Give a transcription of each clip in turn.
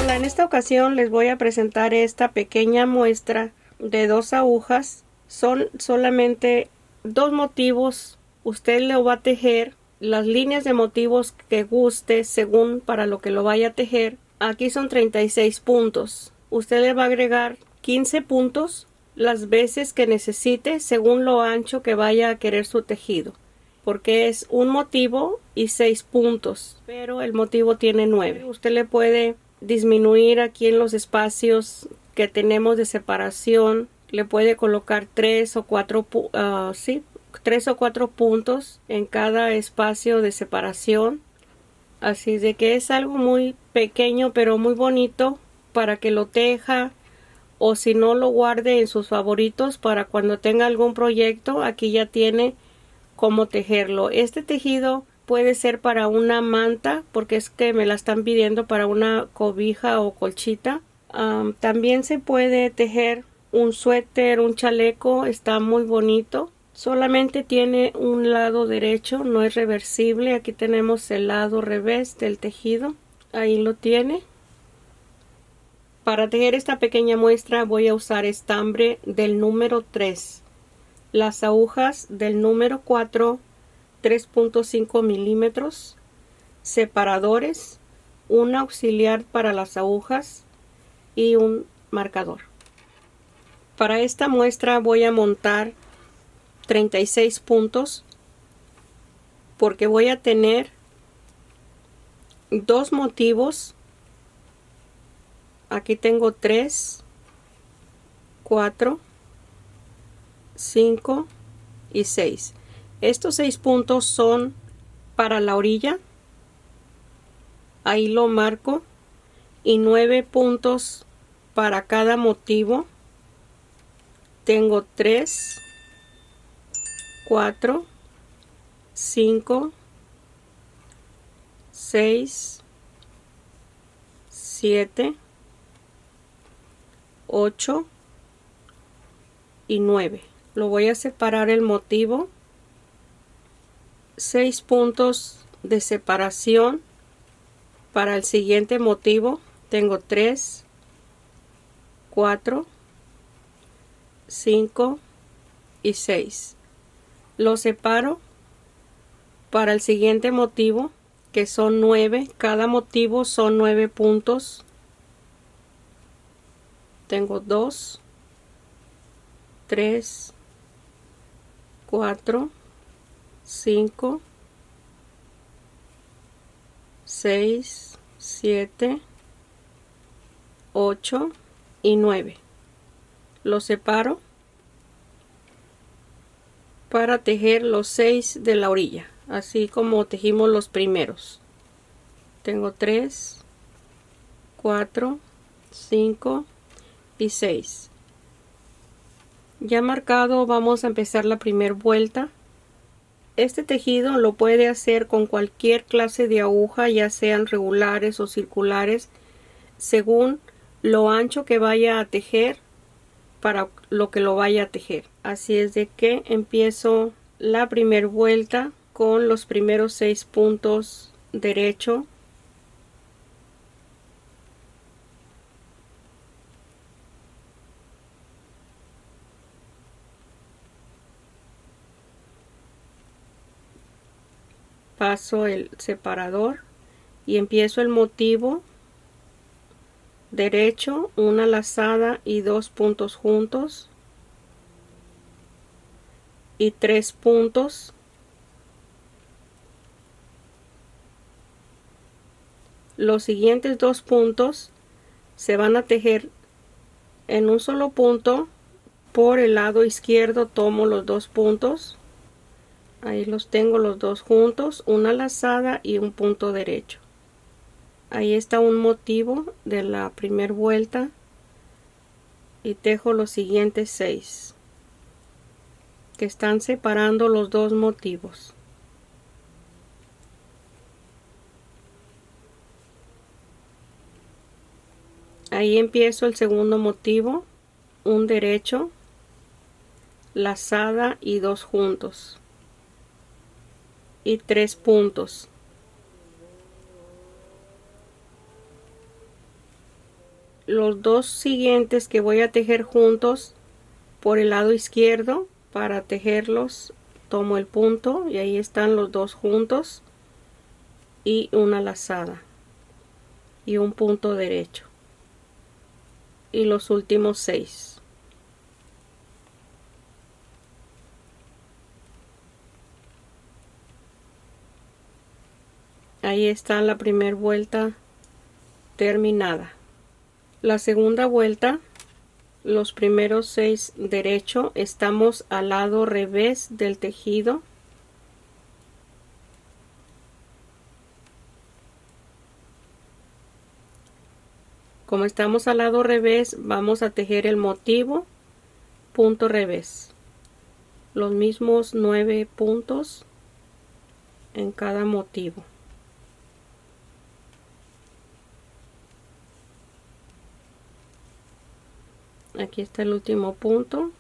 Hola, en esta ocasión les voy a presentar esta pequeña muestra de 2 agujas. Son solamente 2 motivos. Usted lo va a tejer las líneas de motivos que guste según para lo que lo vaya a tejer. Aquí son 36 puntos. Usted le va a agregar 15 puntos las veces que necesite según lo ancho que vaya a querer su tejido, porque es un motivo y 6 puntos, pero el motivo tiene 9. Usted le puede disminuir aquí en los espacios que tenemos de separación, le puede colocar 3 o 4 puntos en cada espacio de separación. Así de que es algo muy pequeño pero muy bonito para que lo teja, o si no, lo guarde en sus favoritos para cuando tenga algún proyecto. Aquí ya tiene cómo tejerlo. Este tejido puede ser para una manta, porque es que me la están pidiendo para una cobija o colchita. También se puede tejer un suéter, un chaleco. Está muy bonito. Solamente tiene un lado derecho, no es reversible. Aquí tenemos el lado revés del tejido. Ahí lo tiene. Para tejer esta pequeña muestra voy a usar estambre del número 3. Las agujas del número 4, 3.5 milímetros, separadores, un auxiliar para las agujas y un marcador. Para esta muestra voy a montar 36 puntos porque voy a tener 2 motivos. Aquí tengo 3, 4, 5 y 6. Estos 6 puntos son para la orilla, ahí lo marco, y 9 puntos para cada motivo. Tengo 3, 4, 5, 6, 7, 8 y 9. Lo voy a separar el motivo. 6 puntos de separación para el siguiente motivo. Tengo 3, 4, 5 y 6. Lo separo para el siguiente motivo, que son 9. Cada motivo son 9 puntos. Tengo 2, 3, 4, 5, 6, 7, 8 y 9. Lo separo para tejer los 6 de la orilla, así como tejimos los primeros. Tengo 3, 4, 5 y 6. Ya marcado, vamos a empezar la primera vuelta. Este tejido lo puede hacer con cualquier clase de aguja, ya sean regulares o circulares, según lo ancho que vaya a tejer para lo que lo vaya a tejer. Así es de que empiezo la primera vuelta con los primeros 6 puntos derecho. Paso el separador y empiezo el motivo derecho, una lazada y 2 puntos juntos y 3 puntos. Los siguientes 2 puntos se van a tejer en un solo punto. Por el lado izquierdo tomo los 2 puntos, ahí los tengo los 2 juntos, una lazada y un punto derecho. Ahí está un motivo de la primera vuelta y tejo los siguientes 6 que están separando los 2 motivos. Ahí empiezo el segundo motivo, un derecho, lazada y 2 juntos. y 3 puntos. Los dos siguientes que voy a tejer juntos por el lado izquierdo, para tejerlos tomo el punto y ahí están los dos juntos y una lazada y un punto derecho, y los últimos 6. Ahí está la primera vuelta terminada. La segunda vuelta, los primeros 6 derecho, estamos al lado revés del tejido. Como estamos al lado revés, vamos a tejer el motivo punto revés, los mismos 9 puntos en cada motivo. Aquí está el último punto.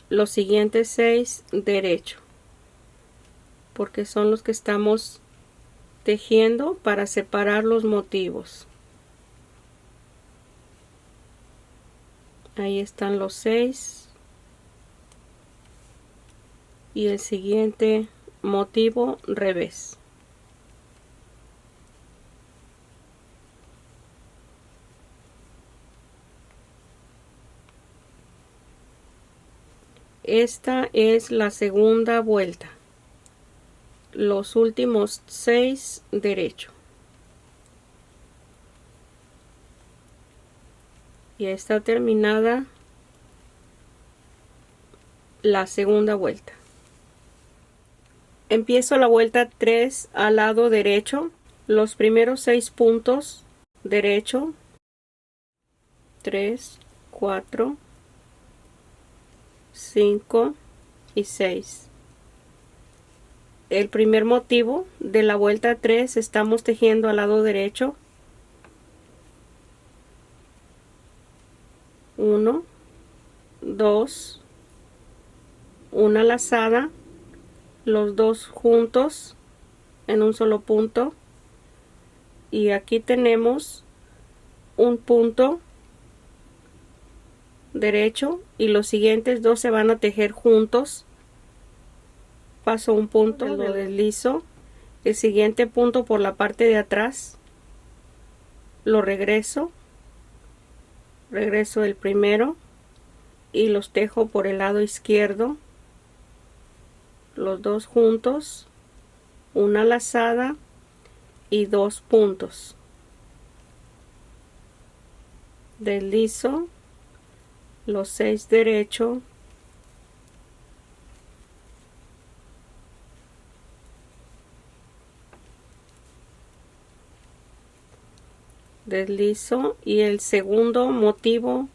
Los siguientes 6 derecho, porque son los que estamos tejiendo para separar los motivos. Ahí están los 6 y el siguiente motivo revés. Esta es la segunda vuelta, los últimos 6 derecho, y está terminada la segunda vuelta. Empiezo la vuelta 3 al lado derecho, los primeros 6 puntos derecho, 3, 4, 5 y 6. El primer motivo de la vuelta 3 estamos tejiendo al lado derecho, 1, 2, una lazada, los dos juntos en un solo punto, y aquí tenemos un punto derecho y los siguientes 2 se van a tejer juntos. Paso un punto, lo deslizo, el siguiente punto por la parte de atrás, lo regreso el primero y los tejo por el lado izquierdo, los dos juntos, una lazada y 2 puntos. Deslizo los 6 derecho, deslizo, y el segundo motivo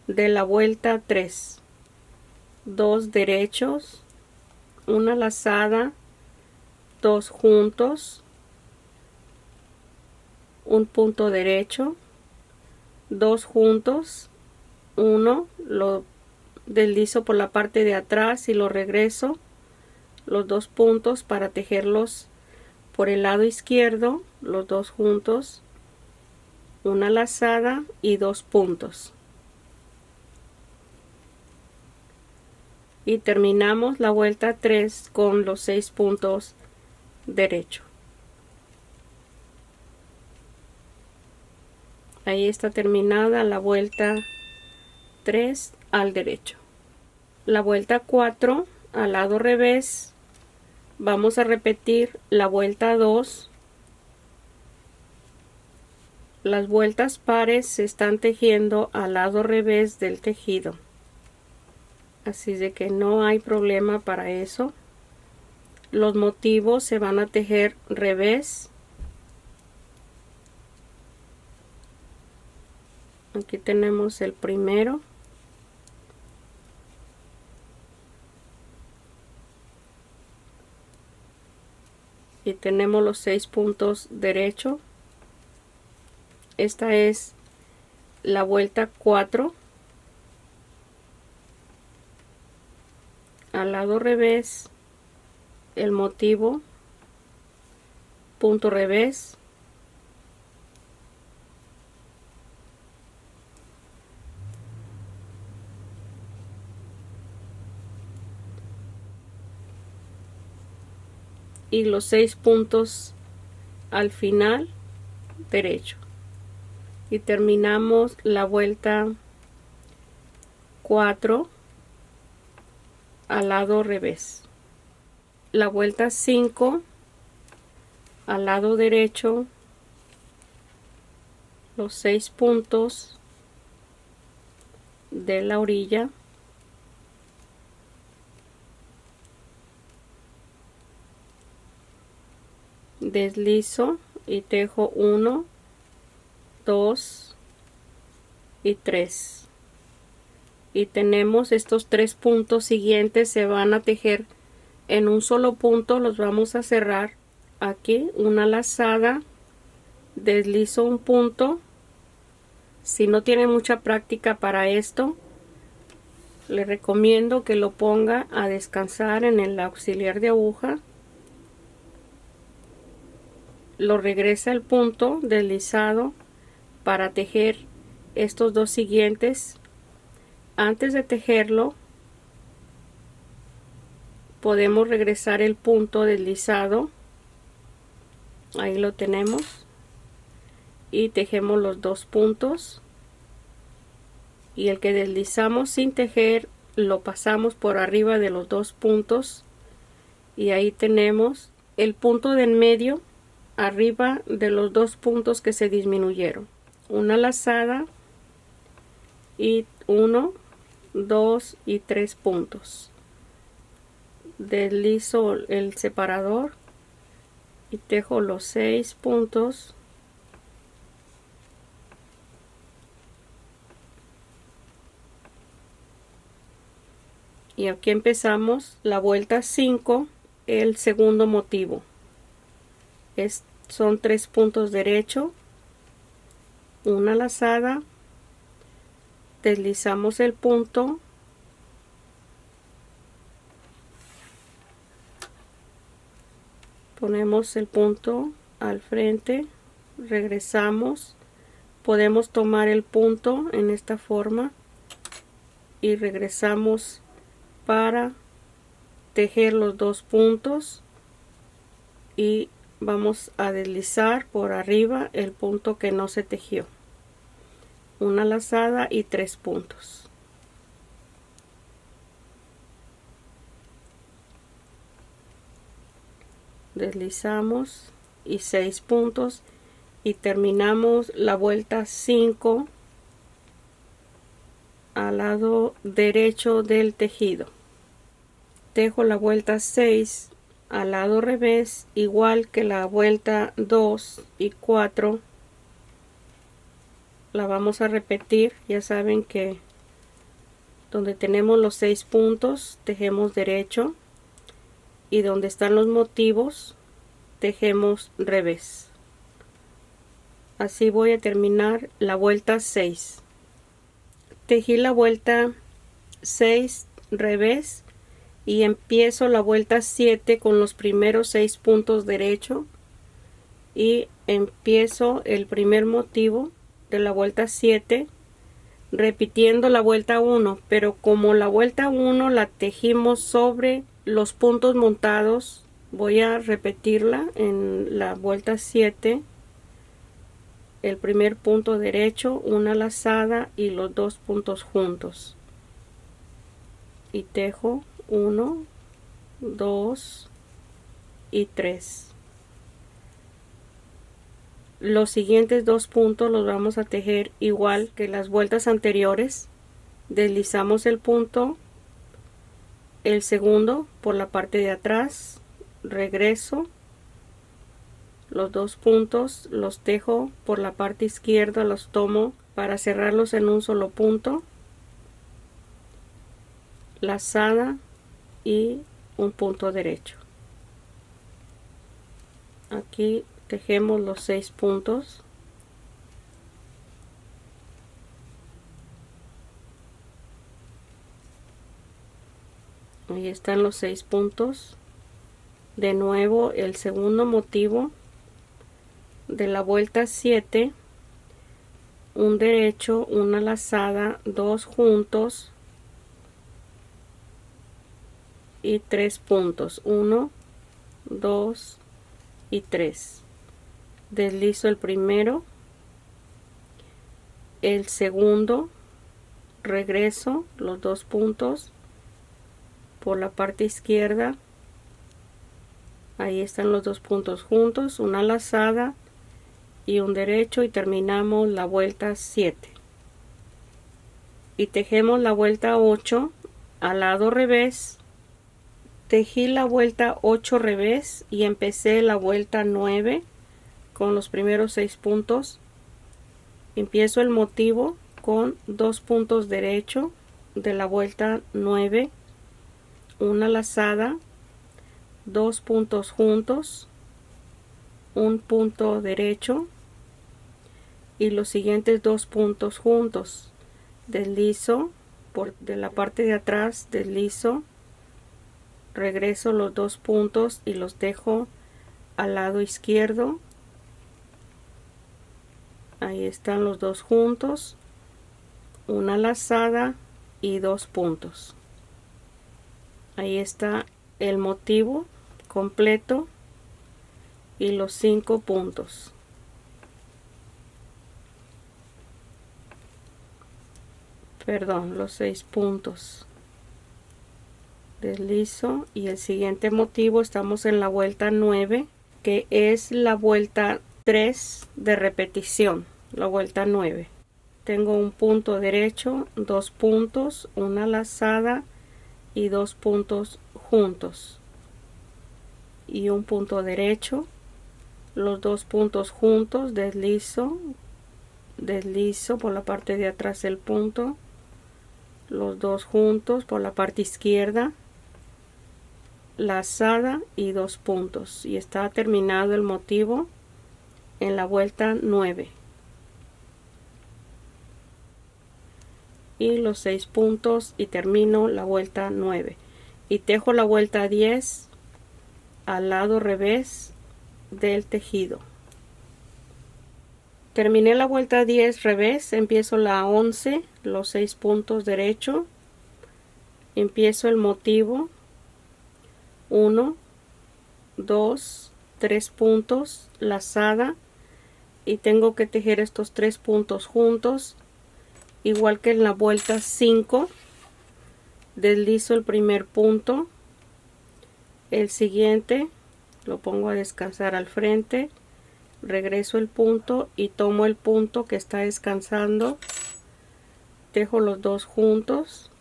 de la vuelta 3, 2 derechos, una lazada, 2 juntos, un punto derecho, 2 juntos, 1, lo deslizo por la parte de atrás y lo regreso, los 2 puntos para tejerlos por el lado izquierdo, los 2 juntos, una lazada y 2 puntos. Y terminamos la vuelta 3 con los 6 puntos derecho. Ahí está terminada la vuelta 3 al derecho. La vuelta 4 al lado revés, vamos a repetir la vuelta 2. Las vueltas pares se están tejiendo al lado revés del tejido, así de que no hay problema para eso. Los motivos se van a tejer revés. Aquí tenemos el primero, y tenemos los 6 puntos derecho. Esta es la vuelta 4 al lado revés, el motivo, punto revés, y los 6 puntos al final derecho, y terminamos la vuelta 4 al lado revés, la vuelta 5 al lado derecho, los 6 puntos de la orilla, deslizo y tejo 1, 2 y 3, y tenemos estos 3 puntos siguientes, se van a tejer en un solo punto, los vamos a cerrar aquí, una lazada, deslizo un punto. Si no tiene mucha práctica para esto, le recomiendo que lo ponga a descansar en el auxiliar de aguja, lo regresa al punto deslizado para tejer estos dos siguientes. Antes de tejerlo, podemos regresar el punto deslizado, ahí lo tenemos, y tejemos los 2 puntos, y el que deslizamos sin tejer lo pasamos por arriba de los 2 puntos, y ahí tenemos el punto de en medio arriba de los 2 puntos que se disminuyeron, una lazada y 1, 2 y 3 puntos. Deslizo el separador y tejo los 6 puntos, y aquí empezamos la vuelta 5, el segundo motivo. Son 3 puntos derecho, una lazada, deslizamos el punto, ponemos el punto al frente, regresamos, podemos tomar el punto en esta forma y regresamos para tejer los 2 puntos, y vamos a deslizar por arriba el punto que no se tejió, una lazada y 3 puntos. Deslizamos y 6 puntos, y terminamos la vuelta 5 al lado derecho del tejido. Tejo la vuelta 6 al lado revés, igual que la vuelta 2 y 4. La vamos a repetir. Ya saben que donde tenemos los 6 puntos tejemos derecho, y donde están los motivos tejemos revés. Así voy a terminar la vuelta 6. Tejí la vuelta 6 revés y empiezo la vuelta 7 con los primeros 6 puntos derecho, y empiezo el primer motivo de la vuelta 7 repitiendo la vuelta 1, pero como la vuelta 1 la tejimos sobre los puntos montados, voy a repetirla en la vuelta 7, el primer punto derecho, una lazada y los 2 puntos juntos, y tejo 1, 2 y 3. Los siguientes 2 puntos los vamos a tejer igual que las vueltas anteriores. Deslizamos el punto, el segundo por la parte de atrás, regreso, los 2 puntos los tejo por la parte izquierda, los tomo para cerrarlos en un solo punto, lazada y un punto derecho. Aquí tejemos los 6 puntos, ahí están los 6 puntos, De nuevo el segundo motivo de la vuelta 7, un derecho, una lazada, 2 juntos y 3 puntos, 1, 2 y 3. Deslizo el primero, el segundo, regreso los 2 puntos por la parte izquierda, ahí están los 2 puntos juntos, una lazada y un derecho, y terminamos la vuelta 7 y tejemos la vuelta 8 al lado revés. Tejí la vuelta 8 revés y empecé la vuelta 9 con los primeros 6 puntos. Empiezo el motivo con 2 puntos derecho de la vuelta 9, una lazada, 2 puntos juntos, un punto derecho y los siguientes 2 puntos juntos. Deslizo de la parte de atrás, deslizo, regreso los 2 puntos y los dejo al lado izquierdo. Ahí están los 2 juntos, una lazada y 2 puntos. Ahí está el motivo completo y los 5 puntos. Perdón, los 6 puntos. Deslizo y el siguiente motivo estamos en la vuelta 9, que es la vuelta 3 de repetición, la vuelta 9. Tengo un punto derecho, 2 puntos, una lazada y 2 puntos juntos y un punto derecho, los 2 puntos juntos, deslizo por la parte de atrás el punto, los 2 juntos por la parte izquierda, lazada y 2 puntos, y está terminado el motivo en la vuelta 9 y los 6 puntos y termino la vuelta 9 y tejo la vuelta 10 al lado revés del tejido. Terminé la vuelta 10 revés, empiezo la 11, los 6 puntos derecho, empiezo el motivo 1, 2, 3 puntos, lazada, y tengo que tejer estos 3 puntos juntos, igual que en la vuelta 5. Deslizo el primer punto, el siguiente lo pongo a descansar al frente, regreso el punto y tomo el punto que está descansando, tejo los 2 juntos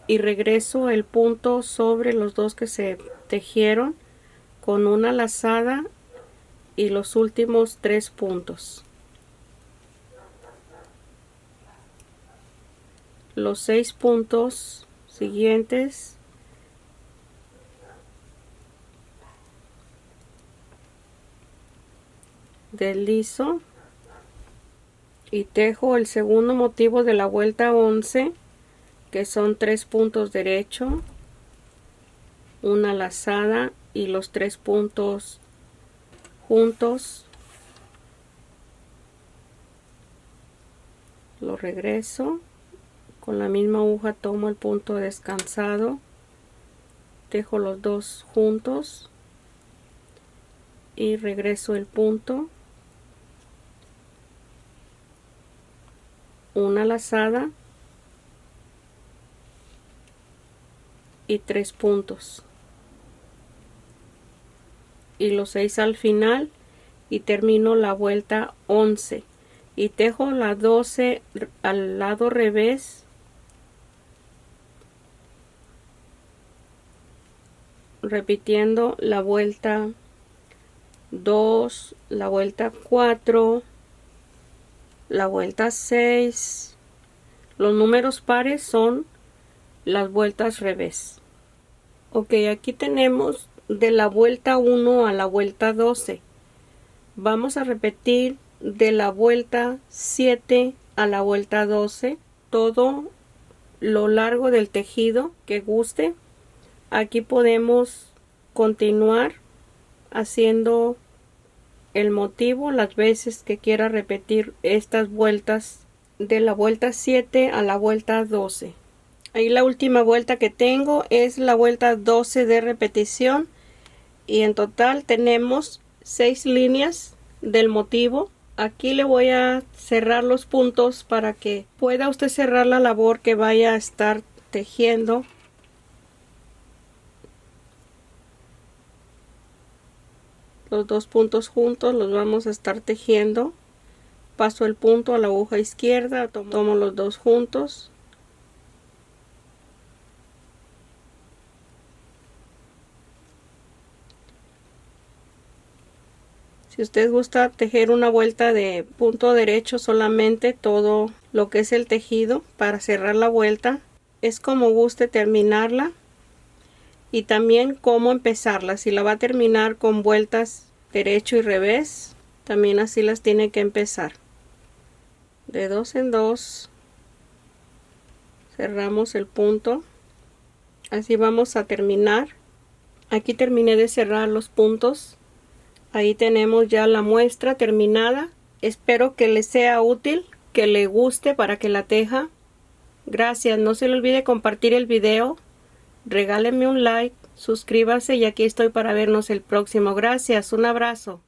y regreso el punto sobre los 2 que se tejieron con una lazada y los últimos 3 puntos. Los 6 puntos siguientes deslizo y tejo el segundo motivo de la vuelta 11, que son 3 puntos derecho, una lazada y los 3 puntos juntos. Lo regreso con la misma aguja, tomo el punto descansado, tejo los 2 juntos y regreso el punto, una lazada y 3 puntos y los 6 al final y termino la vuelta 11 y tejo la 12 al lado revés, repitiendo la vuelta 2, la vuelta 4, la vuelta 6. Los números pares son las vueltas revés. Ok, aquí tenemos de la vuelta 1 a la vuelta 12. Vamos a repetir de la vuelta 7 a la vuelta 12 todo lo largo del tejido que guste. Aquí podemos continuar haciendo el motivo las veces que quiera repetir estas vueltas, de la vuelta 7 a la vuelta 12. Ahí la última vuelta que tengo es la vuelta 12 de repetición, y en total tenemos 6 líneas del motivo. Aquí le voy a cerrar los puntos para que pueda usted cerrar la labor que vaya a estar tejiendo. Los dos puntos juntos los vamos a estar tejiendo. Paso el punto a la aguja izquierda, tomo los dos juntos. Si usted gusta tejer una vuelta de punto derecho solamente, todo lo que es el tejido para cerrar la vuelta, es como guste terminarla. Y también cómo empezarla. Si la va a terminar con vueltas derecho y revés, también así las tiene que empezar. De 2 en 2 cerramos el punto. Así vamos a terminar. Aquí terminé de cerrar los puntos. Ahí tenemos ya la muestra terminada. Espero que le sea útil, que le guste para que la teja. Gracias. No se le olvide compartir el video. Regáleme un like, suscríbase y aquí estoy para vernos el próximo. Gracias, un abrazo.